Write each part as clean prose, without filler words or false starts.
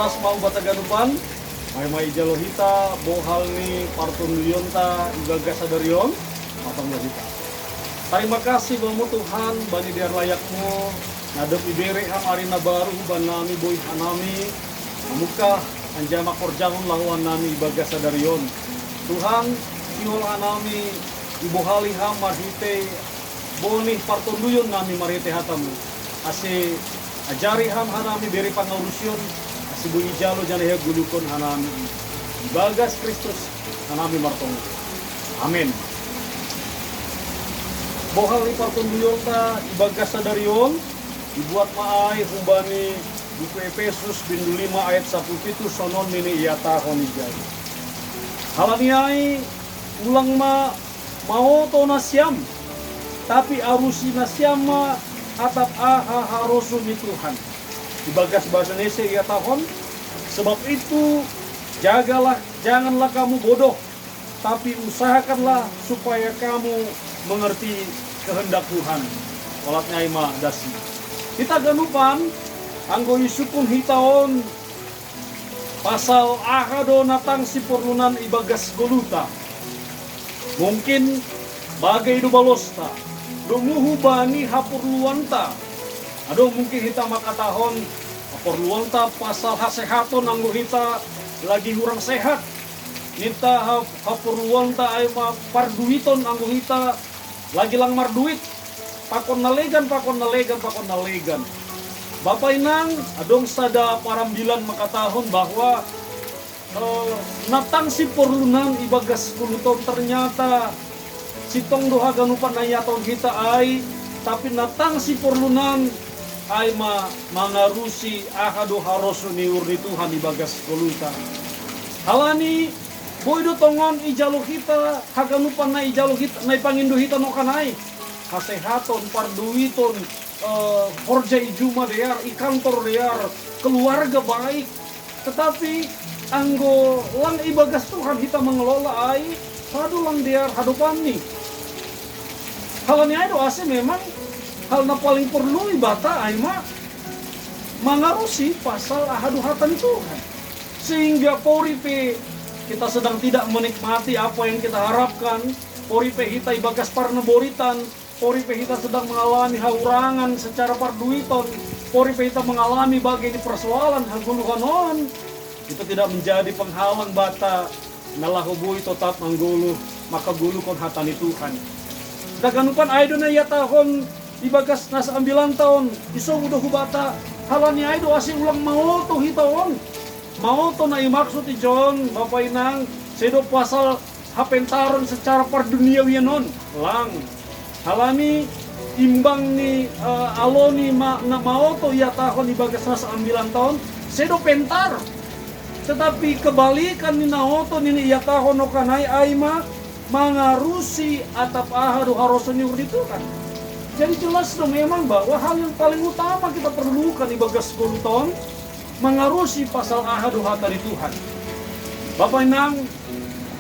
atas mau bataganupan may jalo hita bohal ni partun liyonta igaga sadarion matang hita. Terima kasih bamu Tuhan bani diar layakmu nadep ibere ham arina baru ban nami boy hanami muka anjama korjangon lawan nami ibaga sadarion. Tuhan iol hanami ibohali ham marhite boni partun luyon nami marhite hatamu. Ase ajari ham hanami beri pangaurusyon ase boy jalo janaya gulukon hanami ibagas Kristus hanami martongo. Amin. Bohal iparton luyonta ibagas sadarion dibuat maay humbani buku Efesus bindu 5 ayat 17 sonon mini iata honijai. Halaniai ulang ma mau to nasyam tapi arusi nasyam ma atap harosu mi Tuhan. Ibagas bahasa Indonesia iata hon. Sebab itu jagalah, janganlah kamu bodoh, tapi usahakanlah supaya kamu mengerti kehendak Tuhan. Olatnya ima dasi. Kita ganupan anggo isukun hitaon pasal ahado natang si porlunan ibagas goluta. Mungkin bagai du balosta, dunguhu bani hapurluanta. Ado mungkin hita makatahon hapurluanta pasal hasehaton anggo hita lagi kurang sehat. Nita hapurluanta ay parduiton anggo hita lagi lang marduit, pakon nalegan. Bapak inang, adong sada parambilan makatahon bahwa natang si porlunan ibagas kuluton ternyata si tong doha ganupan nayaton kita ay, tapi natang si porlunan ay mangarusi ahado harosu ni urni Tuhan ibagas kulutan. Halani boy do tongon ijalo kita haganupan na ijalo kita na ipangindo kita no kanay kasehaton parduiton horja ijuma dear ikantor dear keluarga baik, tetapi anggo lang ibagas Tuhan kita mengelola ay hadu lang dear hadupan ni halani ay do ase memang hal na paling perlu ibata ay mangarusi pasal ahadu HataNi Tuhan sehingga poripe kita sedang tidak menikmati apa yang kita harapkan. Poripe kita ibagas parneboritan, poripe kita sedang mengalami haurangan secara parduiton, poripe kita mengalami bagai di persoalan haguluhanon. Itu tidak menjadi penghalang bata nalahubui tetap mengguluh maka gulukon HataNi Tuhan. Daganupan aido na yatahon ibagas nasa 9 tahun isong udah hubata halani aido asing ulang mau to hitaon. Mau to na imaksud ijon Bapak Inang sedo pasal Marhapentaran secara perduniawian non lang halani imbang ni aloni na mau to ya tahun ibagas nasa 9 tahun sedo pentar, tetapi kebalikan ni naoto ni ya tahun no kanay ay mangarusi atap ahadu harosan yung dito kan. Jadi jelas dong memang bahwa hal yang paling utama kita perlukan ibagas guluton mengarusi pasal ahadu HataNi Tuhan. Bapak Inang,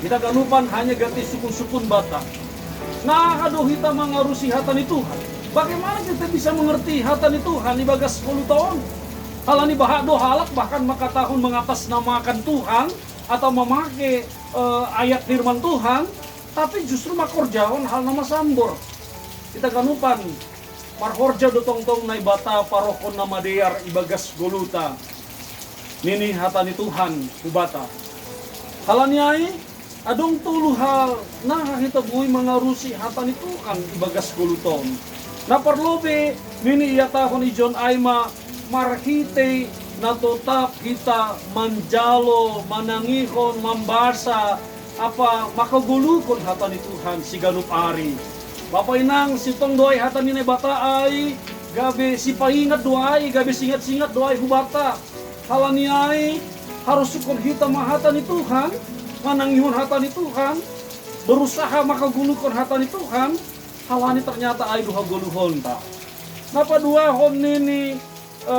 kita ganupan hanya ganti sukun-sukun bata. Nah, ahadu kita mengarusi HataNi Tuhan. Bagaimana kita bisa mengerti HataNi Tuhan ibagas 10 tahun? Halani bahado halak bahkan makatahun mengatasnamakan Tuhan atau memakai ayat firman Tuhan, tapi justru makorjaon hal nama sambor. Kita ganupan parhorja do tong-tong na ibata parokon nama dear ibagas goluta. Nini HataNi Tuhan ubata. Halaniai adong tulu hal nah kita buhi mengarusi HataNi Tuhan ibagas guluton. Na perlobe nini iya tahun ijon aima marhite na tetap kita manjalo manangihon mambasa apa makagulukon HataNi Tuhan si ganup ari. Bapak Inang sitong doay HataNi bata ay gabe si paingat doay gabe singat-singat doay hubata. Halani ay harus syukur kita HataNi Tuhan, manangihon HataNi Tuhan, berusaha makagulukon HataNi Tuhan. Halani ternyata ay duha guluhon ta. Napa dua hon nini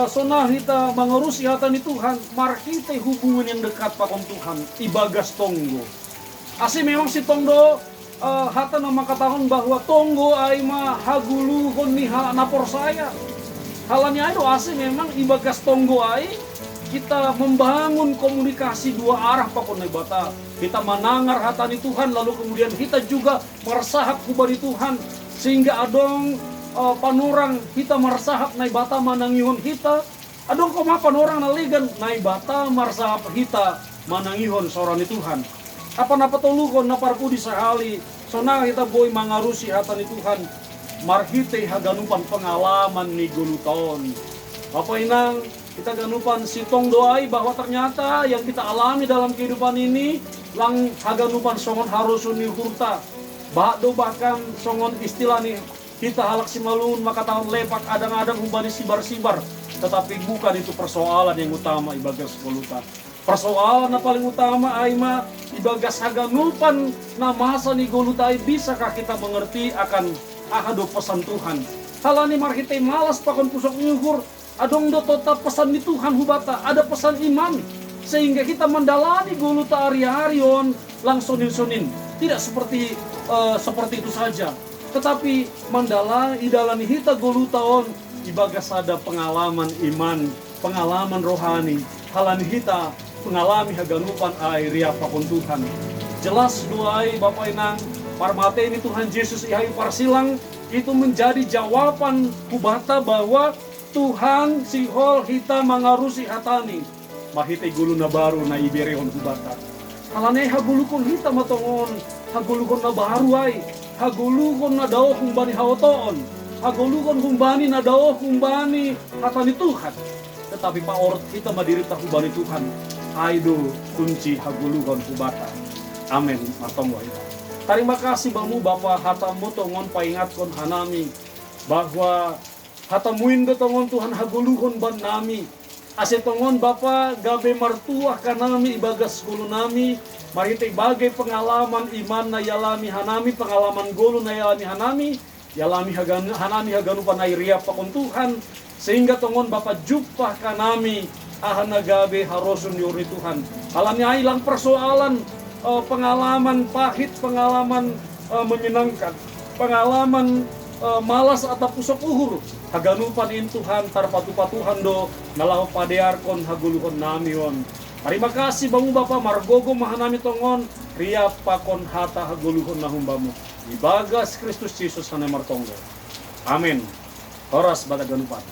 sonah kita mengurusi HataNi Tuhan, markite hubungan yang dekat pakon Tuhan, ibagas tonggo. Asi memang si tonggo hata nama katakan bahwa tonggo ay haguluhon ni napor saya. Halani ay do asi memang ibagas tonggo ay kita membangun komunikasi dua arah pakon nai bata. Kita menangar HataNi Tuhan, lalu kemudian kita juga meresahap kubari Tuhan, sehingga adong panorang kita meresahap nai bata manangihon kita. Adong koma panorang naligan nai bata meresahap kita manangihon sorani Tuhan. Apa napa tolukon naparpudi sahali. Sona kita boy Mangarusi HataNi Tuhan. Marhite haganupan pengalaman ni guluton. Apa inang kita ganupan sitong doai bahwa ternyata yang kita alami dalam kehidupan ini lang haganupan songon harusun ni hurta. Bakdo bahkan songon istilah nih kita halak simalun maka tahun lepak adang-adang humbani sibar-sibar. Tetapi bukan itu persoalan yang utama ibagas koluta. Persoalan yang paling utama aima ibagas haganupan na masa ni golutai bisakah kita mengerti akan ahado pesan Tuhan. Halani marhite malas pakon pusok nyuhur. Adong do tetap pesan di Tuhan hubata, ada pesan iman. Sehingga kita mendalani guluta ari-arion langsung sonin. Tidak seperti itu saja. Tetapi mendalani hita gulutaon ibagas ada pengalaman iman, pengalaman rohani. Halani hita mengalami haganupan airia pakon Tuhan. Jelas doai Bapak Inang, parmate ini Tuhan Yesus ihai parsilang itu menjadi jawaban hubata bahwa Tuhan sihol hita Mangarusi HataNi mahite gulu na baru na iberehon hubata. Kalane hagulukon hita matongon, hagulukon na baru ay, hagulukon na daw humbani haotoon, hagulukon humbani na daw humbani HataNi Tuhan. Tetapi paorot kita madirita humbani Tuhan, aido kunci hagulukon hubata. Amin. Matongwa ita. Terima kasih bamu Bapak hatamu tongon paingatkon hanami bahwa hatamuin do tongon Tuhan haguluhon ban nami. Ase tongon Bapa gabe martuah kanami ibagas gulu nami. Marite bagai pengalaman iman na yalami hanami, pengalaman gulu na yalami hanami. Yalami hanami haganupan na iriap pakon Tuhan. Sehingga tongon Bapa jupah kanami ahana gabe harosun diurni Tuhan. Alami ailang persoalan pengalaman pahit, pengalaman menyenangkan, pengalaman malas atau pusok uhur haganupan in Tuhan tarpatu-patuhan do nalau padearkon haguluhon namion. Terima kasih bamu Bapa margogo mahanami tongon ria pakon hata haguluhon nahumbamu ibagas Kristus Yesus hana martonggo. Amin. Horas bataganupan.